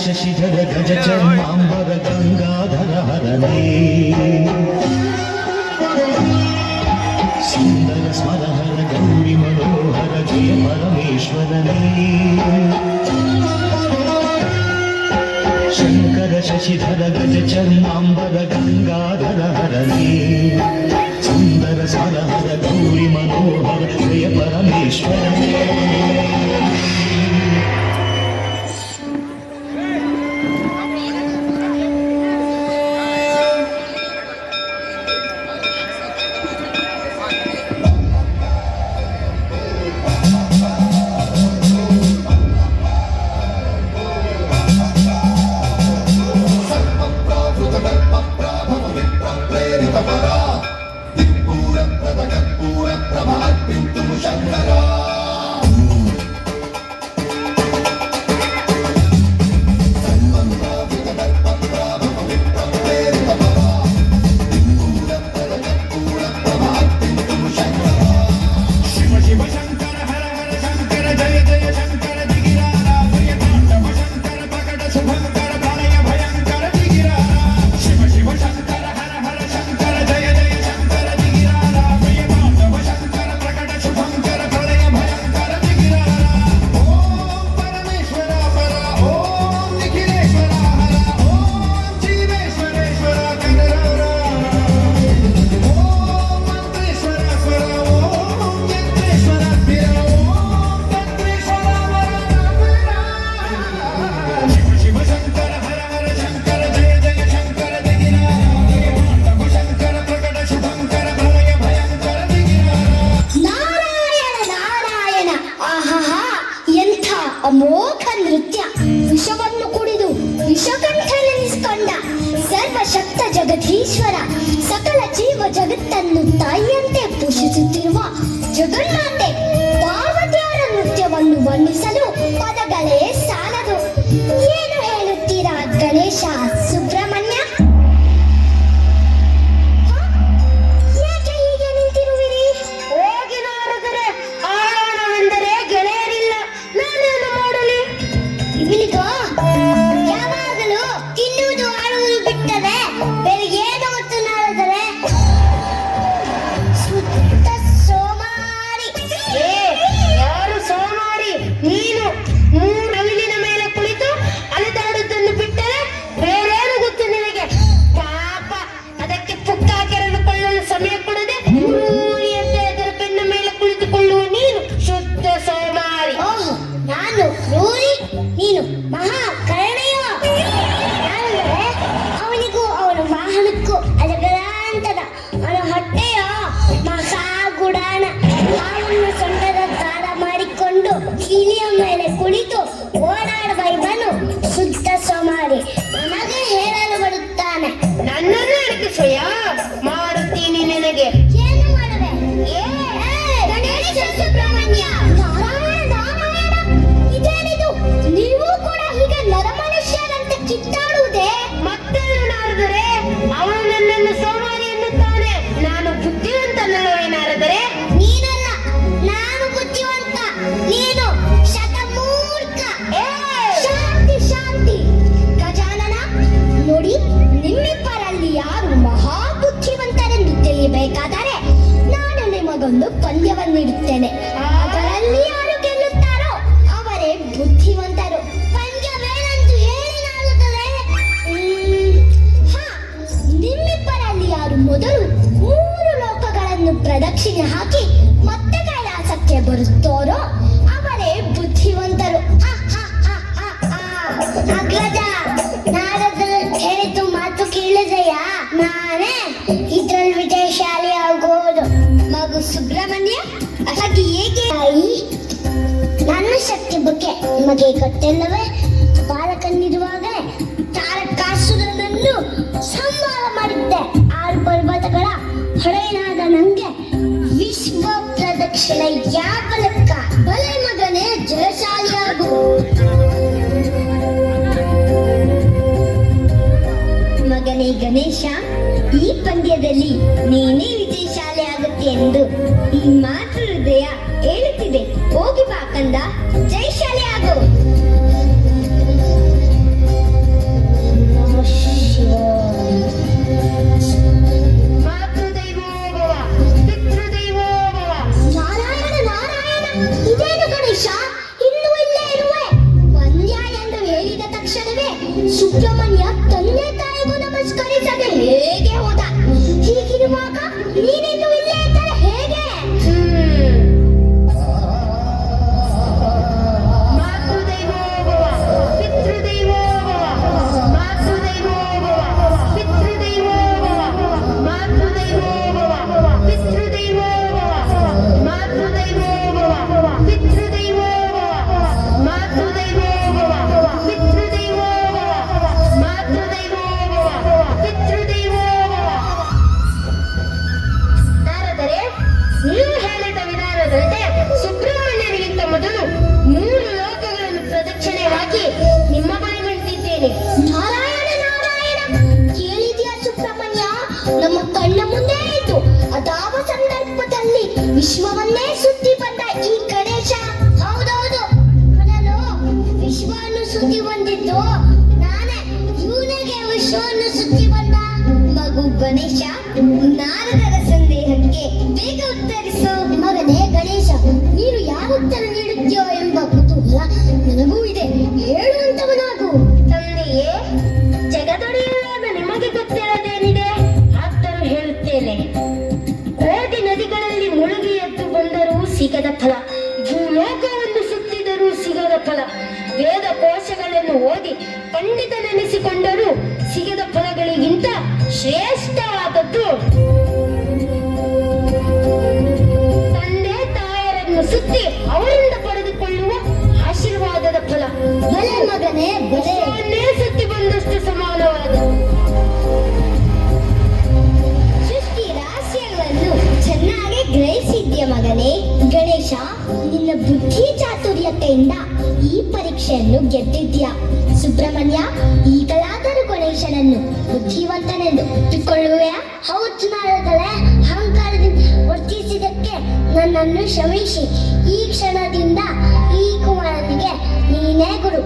ಶಶಿಧರ ಗಜ ಚರ್ಮಾಂಬರ ಗಂಗಾಧರ ಹರನೇ ಸುಂದರ ಸ್ವರಹರ ಗೌರಿ ಮನೋಹರ ಜಯ ಪರಮೇಶ್ವರನೇ ಶಂಕರ ಶಶಿಧರ ಗಜ ಚರ್ಮಾಂಬರ ಗಂಗಾಧರ ಹರನೇ ಸುಂದರ ಸ್ವರಹರ ಗೌರಿ ಮನೋಹರ ಜಯ ಪರಮೇಶ್ವರನೇ ಅಮೋಘ ನೃತ್ಯ ವಿಷವನ್ನು ಕುಡಿದು ವಿಷಕಂಠನೆನಿಸಿಕೊಂಡ ಸರ್ವಶಕ್ತ ಜಗದೀಶ್ವರ ಸಕಲ ಜೀವ ಜಗತ್ತನ್ನು ತಾಯಿಯಂತೆ ಪೋಷಿಸುತ್ತಿರುವ ಜಗನ್ಮಾತೆ ಪಾರ್ವತಿಯರ ನೃತ್ಯವನ್ನು ವರ್ಣಿಸಲು ಪದಗಳೇ ಸಾಲದು. ಏನು ಹೇಳುತ್ತೀರಾ ಗಣೇಶ ಸುಬ್ರಹ್ಮಣ್ಯ? ಯಾಕೆ ಹೀಗೆ ನಿಂತಿರುವಿರಿ? ಹೋಗಿ ನೋಡಿದರೆ ಆಡೋಣವೆಂದರೆ ಗೆಳೆಯರಿಲ್ಲ, ನಾನೇನು ಮಾಡಲಿ? ಇವಿಲಿಗೋ ಯಾವಾಗಲೂ ತಿನ್ನುವುದು ಆಡುವುದು ಬಿಟ್ಟರೆ ಬೇರೆ ಏನು ಹೊತ್ತು ನೋಡಿದರೆ ಸುತ್ತ ಸೋಮಾರಿ. ಯಾರು ಸೋಮಾರಿ? ನೀನು ಮೂರು ನವಿಲಿನ ಮೇಲೆ ಕುಳಿತು ಅಲೆದಾಡುವುದನ್ನು ಬಿಟ್ಟರೆ ಬೇರೇನು ಗೊತ್ತು ನಿನಗೆ? ಪಾಪ, ಅದಕ್ಕೆ ಪುಕ್ಕ ಕೆರೆದುಕೊಳ್ಳಲು ಸಮಯ ಕೊಡದೆ ರೂರಿಯಂತೆ ಅದರ ಬೆನ್ನ ಮೇಲೆ ಕುಳಿತುಕೊಳ್ಳುವ ನೀನು ಶುದ್ಧ ಸೋಮಾರಿ. ಓಹ್, ನಾನು ರೂರಿ, ನೀನು ಮಹಾ ಕರುಣೆಯೋ? ಅವನಿಗೂ ಅವನ ವಾಹನಕ್ಕೂ ಅಜಗದಾಂತದ ಅವನ ಹೊಟ್ಟೆಯೋ ಮಹಾ ಗುಡಾಣ. ಹಾವನ್ನು ಸೊಂಟದ ದಾರ ಮಾಡಿಕೊಂಡು ಕೀಲಿಯ ಮೇಲೆ ಕುಳಿತು ಓಡಾಡುವ ಇವನು ಶುದ್ಧ ಸೋಮಾರಿ. ನನಗೆ ಹೇಳಲು ಬರುತ್ತಾನೆ. ನನ್ನನ್ನು ಅಡಗಿಸೋಯ ಮಾಡುತ್ತೀನಿ ನಿನಗೆ. ಏನು ಮಾಡುವೆ? ಗಣೇಶ ಸುಬ್ರಹ್ಮಣ್ಯ, ನಾರಾಯಣ ನಾರಾಯಣ, ಇದೇನಿದು? ನೀವು ಕೂಡ ಹೀಗೆ ನರಮನುಷ್ಯರಂತೆ ಕಿತ್ತಾಡುವುದೇ? ಮತ್ತೆ ನಾರದರೆ ಅವನು ನನ್ನನ್ನು ಸೋಮಾರಿ ಎನ್ನುತ್ತಾನೆ. ನಾನು ಬುದ್ಧಿವಂತನಲ್ಲವೇನಾರದರೆ? ನೀನಲ್ಲ, ನಾನು ಬುದ್ಧಿವಂತ, ನೀನು ಶತಮೂರ್ಖ. ಶಾಂತಿ ಶಾಂತಿ ಗಜಾನನ, ನೋಡಿ, ನಿಮ್ಮಿಬ್ಬರಲ್ಲಿ ಯಾರು ಮಹಾ ಬುದ್ಧಿವಂತರೆಂದು ತಿಳಿಯಬೇಕಾದರೆ ನಾನು ನಿಮಗೊಂದು ಪಂದ್ಯವನ್ನಿಡುತ್ತೇನೆ. ಅದರಲ್ಲಿ ಯಾರು ಗೆಲ್ಲುತ್ತಾರೋ ಅವರೇ ಬುದ್ಧಿವಂತರು. ಪಂದ್ಯವೇನೆಂದು ಹೇಳಿ ನಾಗುತ್ತದೆ? ನಿಮ್ಮಿಬ್ಬರಲ್ಲಿ ಯಾರು ಮೊದಲು 3 ಲೋಕಗಳನ್ನು ಪ್ರದಕ್ಷಿಣೆ ಹಾಕಿ ಮತ್ತೆ ಕೈಲಾಸಕ್ಕೆ ಬರುತ್ತಾರೋ ಅವರೇ ಬುದ್ಧಿವಂತರು. ಅಗ್ರಜ, ನಾರದರು ಹೇಳಿದ್ದು ಮಾತು ಕೇಳಿದೆಯಾ? ನಾನೇ ಇದ್ರಲ್ಲಿ ವಿಜಯಶಾಲಿ ಆಗುವುದು. ಮಗು ಸುಬ್ರಹ್ಮಣ್ಯ, ಹಾಗೆ ಹೇಗೆ? ನನ್ನ ಶಕ್ತಿ ಬಗ್ಗೆ ನಿಮಗೆ ಗೊತ್ತಿಲ್ಲವೇ? ಬಾಲಕನಿರುವಾಗಲೇ ತಾರಕಾಸುರನನ್ನು ಸಂಹಾರ ಮಾಡಿದ್ದೆ. 6 ಪರ್ವತಗಳ ಹೊಡೆಯನಾದ ನಂಗೆ ವಿಶ್ವ ಪ್ರದಕ್ಷಿಣೆ ಯಾವ ಲೆಕ್ಕ? ಬಲೆ ಮಗನೇ, ಜಯಶಾಲಿಯಾಗು. ಮಗನೇ ಗಣೇಶ, ಈ ಪಂದ್ಯದಲ್ಲಿ ನೀನೇ ವಿಜಯಶಾಲಿ ಆಗುತ್ತೆ ಎಂದು ಈ ಮಾತೃ ಹೃದಯ ಹೇಳುತ್ತಿದೆ. ಹೋಗಿ ಬಾ ಕಂದ, ಜಯಶಾಲಿ ಆಗು. ನಾರಾಯಣ ನಾರಾಯಣ, ಇದೇನು ಗಣೇಶ, ಇನ್ನೂ ಇಲ್ಲೇ ಇರುವೆ? ಪಂದ್ಯ ಎಂದು ಹೇಳಿದ ತಕ್ಷಣವೇ ಸುಬ್ರಹ್ಮಣ್ಯ ತಂದೆ ತಾಯಿಗೂ ನಮಸ್ಕರಿಸದೆ ಹೇಗೆ ಹೋದ? ಹೀಗಿರುವಾಗ ನೀನಿನ್ನು ಇಲ್ಲೇ ಇದ್ದರೆ ಹೇಗೆ? ನಾರದರೆ, ನೀವು ಹೇಳಿದ ವಿಧಾನದಂತೆ ಸುಬ್ರಹ್ಮಣ್ಯನಿಗಿಂತ ಮೊದಲು 3 ಲೋಕಗಳನ್ನು ಪ್ರದಕ್ಷಿಣೆ ಹಾಕಿ ನಿಮ್ಮ ಬಳಿ ನಿಂತಿದ್ದೇನೆ. ನಾರಾಯಣ ನಾರಾಯಣ, ಕೇಳಿದ್ಯಾ ಸುಬ್ರಹ್ಮಣ್ಯ? ನಮ್ಮ ಕಣ್ಣ ಮುಂದೆ ಇದ್ದು ಅದಾವ ಸಂದರ್ಭದಲ್ಲಿ ವಿಶ್ವವನ್ನೇ ಸುತ್ತಿ ಬಂದ ಈ ಗಣೇಶ. ಹೌದೌದು, ಮೊದಲು ವಿಶ್ವವನ್ನು ಸುತ್ತಿ ಬಂದಿದ್ದು ನಾನೇ. ಇವನಿಗೆ ವಿಶ್ವವನ್ನು ಸುತ್ತಿ ಬಂದ ಮಗು ಗಣೇಶ. ನಾರದರ ಸಂದೇಹಕ್ಕೆ ಬೇಗ ಉತ್ತರಿಸು. ಮಗನೇ ಗಣೇಶ, ನೀನು ಯಾವ ಉತ್ತರ ನೀಡುತ್ತೀಯೋ ಎಂಬ ಕುತೂಹಲ ನನಗೂ ಇದೆ. ಹೇಳುವಂತವನಾಗು. ತಂದೆಯೇ, ಜಗದೊಡೆಯಲಾದ ನಿಮಗೆ ಗೊತ್ತಿರದೇನಿದೆ? ಆದರೂ ಹೇಳುತ್ತೇನೆ. ಕೋಟಿ ನದಿಗಳಲ್ಲಿ ಮುಳುಗಿ ಎದ್ದು ಬಂದರೂ ಸಿಗದ ಫಲ, ಭೂಲೋಕವನ್ನು ಸುತ್ತಿದರೂ ಸಿಗದ ಫಲ, ವೇದ ಕೋಶಗಳನ್ನು ಓದಿ ಪಂಡಿತನೆನಿಸಿಕೊಂಡರೂ ಸಿಗದ ಫಲಗಳಿಗಿಂತ ಶ್ರೇಷ್ಠವಾದದ್ದು ತಂದೆ ತಾಯರನ್ನು ಸುತ್ತಿ ಅವರಿಂದ ಪಡೆದುಕೊಳ್ಳುವ ಆಶೀರ್ವಾದದ ಫಲ. ಬಲೆ ಮಗನೇ, ಬಲೆಯನ್ನೇ ಸುತ್ತಿ ಬಂದಷ್ಟು ಸಮಾನವಾದ ಸೃಷ್ಟಿ ರಹಸ್ಯಗಳನ್ನು ಚೆನ್ನಾಗಿ ಗ್ರಹಿಸಿದ್ಯ ಮಗನೇ ಗಣೇಶ. ನಿನ್ನ ಬುದ್ಧಿ ಚಾತುರ್ಯತೆಯಿಂದ ಈ ಪರೀಕ್ಷೆಯನ್ನು ಗೆದ್ದಿದ್ಯಾ. ಸುಬ್ರಹ್ಮಣ್ಯ, ಈಗಲಾದರೂ ಗಣೇಶನನ್ನು ಬುದ್ಧಿವಂತನೆಂದು ಒಪ್ಪಿಕೊಳ್ಳುವೆಯಾ? ಹೌದು ನಾರದರೇ, ಅಹಂಕಾರದಿಂದ ವರ್ತಿಸಿದ್ದಕ್ಕೆ ನನ್ನನ್ನು ಕ್ಷಮಿಸಿ. ಈ ಕ್ಷಣದಿಂದ ಈ ಕುಮಾರನಿಗೆ ನೀನೇ ಗುರು.